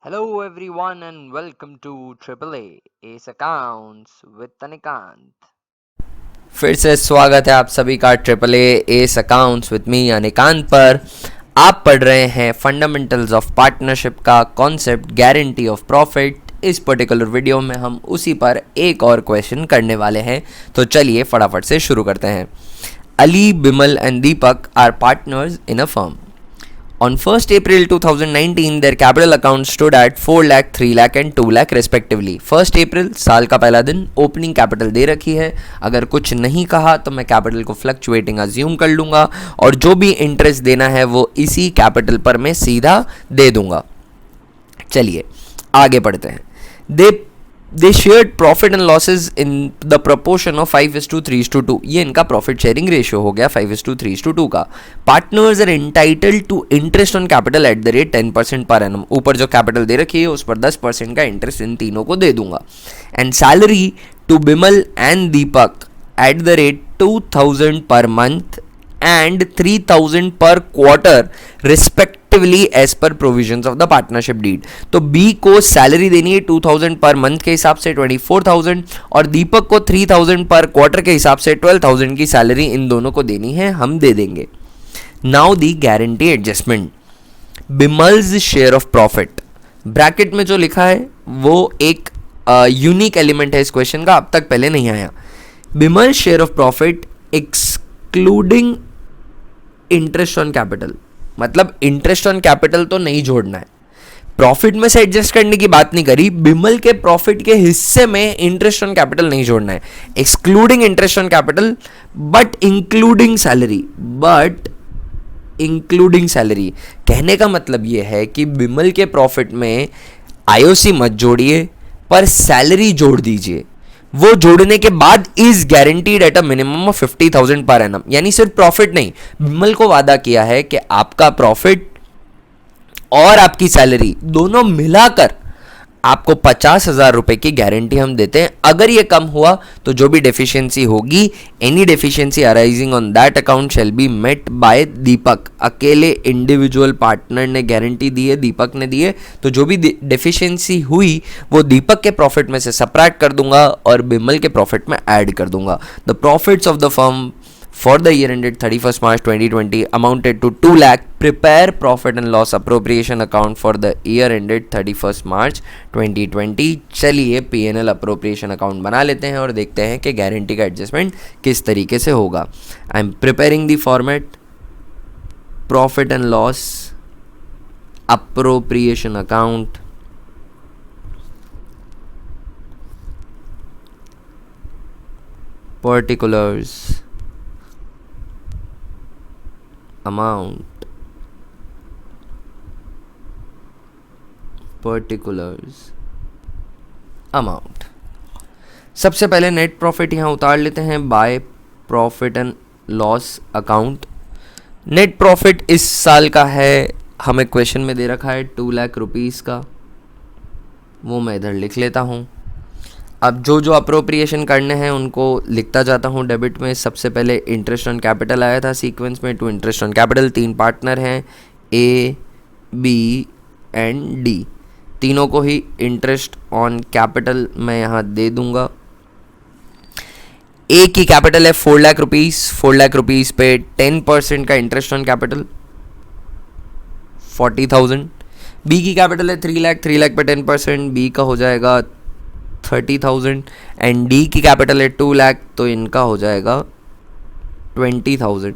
Hello everyone and welcome to AAA Ace Accounts with Anikant. फिर से स्वागत है आप सभी का triple S accounts with me Anikant पर। आप पढ़ रहे हैं फंडामेंटल्स ऑफ पार्टनरशिप का कॉन्सेप्ट गारंटी ऑफ प्रॉफिट। इस पर्टिकुलर वीडियो में हम उसी पर एक और क्वेश्चन करने वाले हैं, तो चलिए फटाफट से शुरू करते हैं। Ali, Bimal and Deepak are partners in a firm. On 1st April 2019, their capital accounts stood at 4 lakh, 3 lakh and 2 lakh respectively. 1st April साल का पहला दिन, ओपनिंग कैपिटल दे रखी है। अगर कुछ नहीं कहा तो मैं कैपिटल को फ्लक्चुएटिंग अज्यूम कर लूँगा और जो भी इंटरेस्ट देना है वो इसी कैपिटल पर मैं सीधा दे दूँगा। चलिए आगे बढ़ते हैं। दे shared profit and losses in the proportion of 5:3:2। ये इनका प्रॉफिट शेयरिंग रेशियो हो गया 5:3:2 का। Partners are entitled to interest on capital at the rate 10% per annum. ऊपर जो कैपिटल दे रखी है उस पर 10% का इंटरेस्ट इन तीनों को दे दूंगा। And salary to Bimal and Deepak at the rate 2000 per month and 3000 per quarter respectively as per provisions of the partnership deed. तो B को सैलरी देनी है 2000 पर मंथ के हिसाब से 24,000 और दीपक को 3000 पर क्वार्टर के हिसाब से 12,000 की सैलरी इन दोनों को देनी है, हम दे देंगे। Now the guarantee adjustment. Bimal's share of profit, bracket में जो लिखा है वो एक यूनिक एलिमेंट है इस क्वेश्चन का, अब तक पहले नहीं आया। Bimal share of profit excluding interest on capital, मतलब इंटरेस्ट ऑन कैपिटल तो नहीं जोड़ना है। प्रॉफिट में से एडजस्ट करने की बात नहीं करी, बिमल के प्रॉफिट के हिस्से में इंटरेस्ट ऑन कैपिटल नहीं जोड़ना है। Excluding interest on capital but including salary. कहने का मतलब यह है कि बिमल के प्रॉफिट में आईओसी मत जोड़िए पर सैलरी जोड़ दीजिए। वो जोड़ने के बाद is guaranteed at a minimum of 50,000 per annum. यानी सिर्फ प्रॉफिट नहीं, बिमल को वादा किया है कि आपका प्रॉफिट और आपकी सैलरी दोनों मिलाकर आपको 50,000 रुपए की गारंटी हम देते हैं। अगर ये कम हुआ तो जो भी डेफिशिएंसी होगी, any deficiency arising on that account shall be met by Deepak. अकेले इंडिविजुअल पार्टनर ने गारंटी दी है, दीपक ने दी है, तो जो भी डेफिशिएंसी हुई वो दीपक के प्रॉफिट में से सब्ट्रैक्ट कर दूंगा और बिमल के प्रॉफिट में ऐड कर दूंगा। The profits of the firm for the year ended 31st March 2020 amounted to 2 lakh. Prepare profit and loss appropriation account for the year ended 31st March 2020. चलिए P&L appropriation account बना लेते हैं और देखते हैं कि गारंटी का एडजस्टमेंट किस तरीके से होगा। I am preparing the format profit and loss appropriation account, particulars, amount, particulars, amount। सबसे पहले नेट प्रॉफिट यहाँ उतार लेते हैं by profit and loss account. Net profit इस साल का है, हमें क्वेश्चन में दे रखा है 2 लाख रुपीज़ का, वो मैं इधर लिख लेता हूँ। अब जो अप्रोप्रिएशन करने हैं उनको लिखता जाता हूँ डेबिट में। सबसे पहले इंटरेस्ट ऑन कैपिटल आया था सीक्वेंस में, to interest on capital. 3 partner हैं ए, बी एंड डी, तीनों को ही इंटरेस्ट ऑन कैपिटल मैं यहाँ दे दूंगा। ए की कैपिटल है 4 लाख रुपीज़, 4 लाख रुपीज़ पे 10% का इंटरेस्ट ऑन कैपिटल 40,000। बी की कैपिटल है 3 लाख, 3 लाख पे 10%, बी का हो जाएगा 30,000 एंड डी की कैपिटल है 2 लाख, तो इनका हो जाएगा 20,000।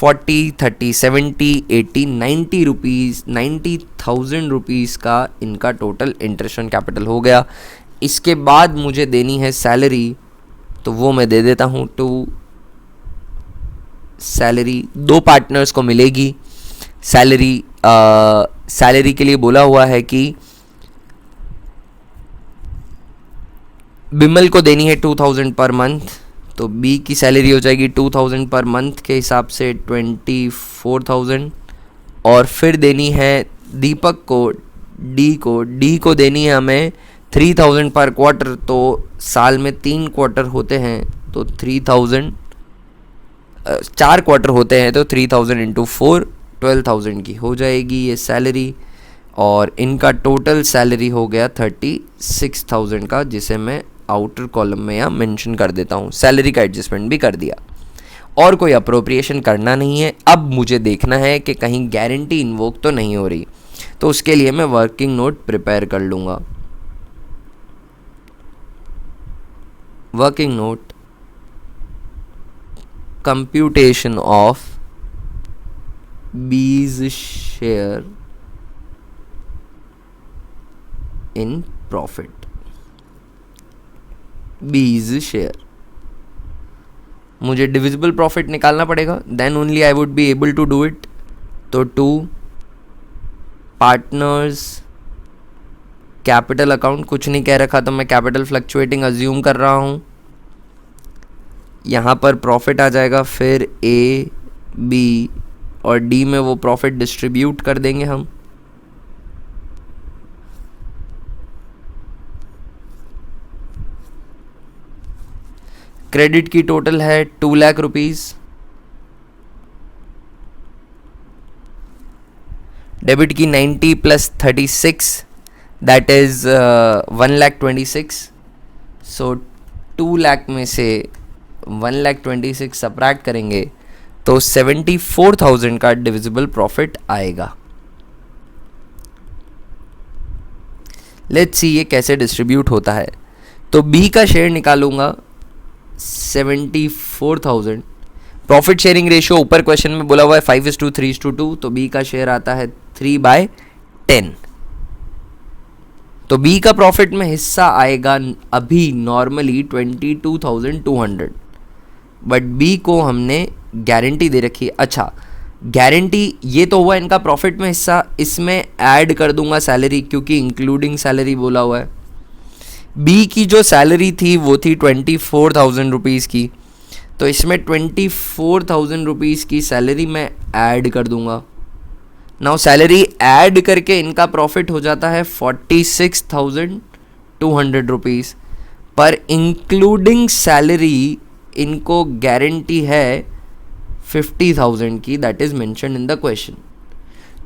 40, 30, 70, 80, 90 रुपीज़, 90,000 रुपीज़ का इनका टोटल इंटरेस्ट ऑन कैपिटल हो गया। इसके बाद मुझे देनी है सैलरी, तो वो मैं दे देता हूँ टू सैलरी। 2 पार्टनर्स को मिलेगी सैलरी। सैलरी के लिए बोला हुआ है कि बिमल को देनी है 2000 पर मंथ, तो बी की सैलरी हो जाएगी 2000 पर मंथ के हिसाब से 24,000। और फिर देनी है दीपक को, डी को देनी है हमें 3000 पर क्वार्टर। तो साल में 3 क्वार्टर होते हैं तो 3000, 4 क्वार्टर होते हैं तो 3000 इंटू 4 12,000 की हो जाएगी ये सैलरी। और इनका टोटल सैलरी हो गया 36,000 का, जिसे मैं आउटर कॉलम में यहाँ मेंशन कर देता हूँ। सैलरी का एडजस्टमेंट भी कर दिया और कोई अप्रोप्रिएशन करना नहीं है। अब मुझे देखना है कि कहीं गारंटी इन्वोक तो नहीं हो रही, तो उसके लिए मैं वर्किंग नोट प्रिपेयर कर लूँगा। Working note, computation of B's share in profit, B's share. मुझे डिविजिबल प्रॉफिट निकालना पड़ेगा, then only I would be able to do it. तो टू पार्टनर्स कैपिटल अकाउंट, कुछ नहीं कह रखा तो मैं कैपिटल फ्लक्चुएटिंग अज्यूम कर रहा हूँ। यहाँ पर प्रॉफिट आ जाएगा, फिर ए बी और डी में वो प्रॉफिट डिस्ट्रीब्यूट कर देंगे हम। क्रेडिट की टोटल है 2 लाख रुपीज़, डेबिट की 90 + 36 दैट इज़ 1,26,000। सो 2 लाख में से 1,26,000 सब्ट्रैक्ट करेंगे तो 74,000 का डिविजिबल प्रॉफिट आएगा। लेट्स सी ये कैसे डिस्ट्रीब्यूट होता है। तो बी का शेयर निकालूंगा 74,000। प्रॉफिट शेयरिंग रेशियो ऊपर क्वेश्चन में बोला हुआ है 5:3:2, तो बी का शेयर आता है 3/10। तो बी का प्रॉफिट में हिस्सा आएगा अभी नॉर्मली 22,200, बट बी को हमने गारंटी दे रखी है। अच्छा, गारंटी ये तो हुआ इनका प्रॉफिट में हिस्सा, इसमें ऐड कर दूंगा सैलरी, क्योंकि इंक्लूडिंग सैलरी बोला हुआ है। बी की जो सैलरी थी वो थी 24,000 रुपीज़ की, तो इसमें 24,000 रुपीज़ की सैलरी मैं ऐड कर दूंगा। नाउ सैलरी ऐड करके इनका प्रॉफिट हो जाता है 46,200 रुपीज़, पर इंक्लूडिंग सैलरी इनको गारंटी है 50,000 की, that is mention in the question.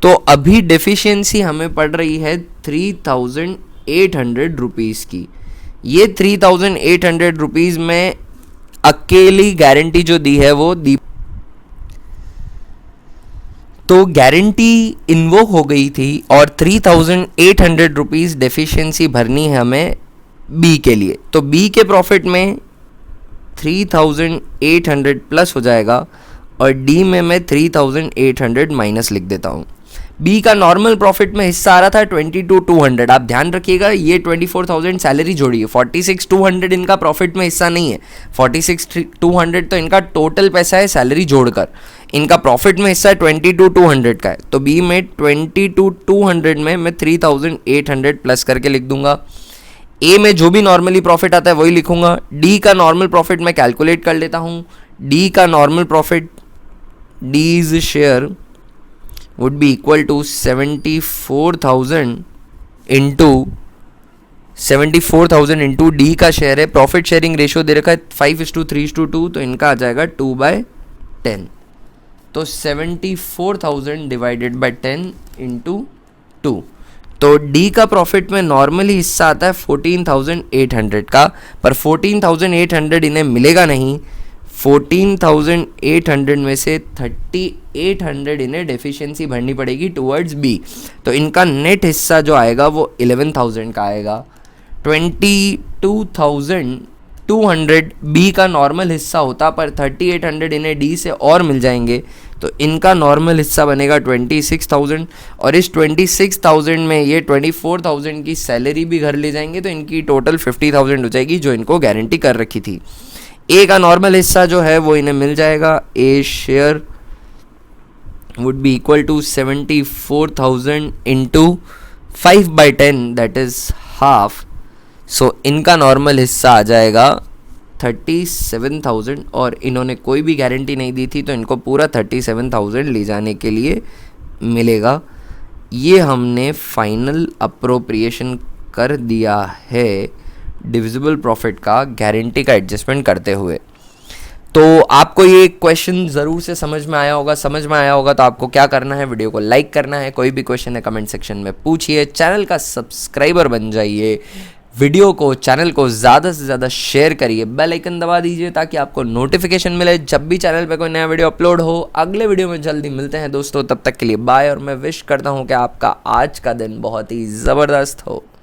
तो अभी डेफिशिएंसी हमें पड़ रही है 3,800 रुपीज़ की। ये 3,800 रुपीज़ में अकेली गारंटी जो दी है वो दी, तो गारंटी इन्वोक हो गई थी और 3,800 रुपीज़ डेफिशिएंसी भरनी है हमें बी के लिए। तो बी के प्रॉफिट में 3,800 प्लस हो जाएगा और डी में मैं 3,800 माइनस लिख देता हूँ। बी का नॉर्मल प्रॉफिट में हिस्सा आ रहा था 22,200। आप ध्यान रखिएगा, ये 24,000 सैलरी जोड़ी है, 46,200 इनका प्रॉफिट में हिस्सा नहीं है। 46,200 तो इनका टोटल पैसा है सैलरी जोड़कर, इनका प्रॉफिट में हिस्सा 22,200 का है। तो बी में 22,200 में मैं 3,800 प्लस करके लिख दूंगा। ए में जो भी नॉर्मली प्रॉफिट आता है वही लिखूंगा। डी का नॉर्मल प्रॉफिट मैं कैलकुलेट कर लेता हूँ। डी का normal profit, D's share would be equal to 74,000 into D का शेयर है। प्रॉफिट शेयरिंग रेशियो दे रखा है 5:3:2, तो इनका आ जाएगा 2/10। तो 74,000 डिवाइडेड बाई 10 इंटू 2। तो डी का प्रॉफिट में नॉर्मली हिस्सा आता है 14,800 का, पर 14,800 इन्हें मिलेगा नहीं। 14,800 में से 3,800 इन्हें डेफिशिएंसी भरनी पड़ेगी टुवर्ड्स बी। तो इनका नेट हिस्सा जो आएगा वो 11,000 का आएगा। 22,200 बी का नॉर्मल हिस्सा होता, पर 3,800 इन्हें डी से और मिल जाएंगे, तो इनका नॉर्मल हिस्सा बनेगा 26,000। और इस 26,000 में ये 24,000 की सैलरी भी घर ले जाएंगे, तो इनकी टोटल 50,000 हो जाएगी जो इनको गारंटी कर रखी थी। ए का नॉर्मल हिस्सा जो है वो इन्हें मिल जाएगा। A share would be equal to 74,000 into 5/10 that is half. So इनका नॉर्मल हिस्सा आ जाएगा 37,000 और इन्होंने कोई भी गारंटी नहीं दी थी, तो इनको पूरा 37,000 ले जाने के लिए मिलेगा। ये हमने फाइनल अप्रोप्रिएशन कर दिया है डिविजिबल प्रॉफिट का गारंटी का एडजस्टमेंट करते हुए। तो आपको ये क्वेश्चन ज़रूर से समझ में आया होगा तो आपको क्या करना है, वीडियो को लाइक करना है, कोई भी क्वेश्चन है कमेंट सेक्शन में पूछिए, चैनल का सब्सक्राइबर बन जाइए, वीडियो को चैनल को ज़्यादा से ज़्यादा शेयर करिए, बेल आइकन दबा दीजिए ताकि आपको नोटिफिकेशन मिले जब भी चैनल पे कोई नया वीडियो अपलोड हो। अगले वीडियो में जल्दी मिलते हैं दोस्तों, तब तक के लिए बाय। और मैं विश करता हूँ कि आपका आज का दिन बहुत ही ज़बरदस्त हो।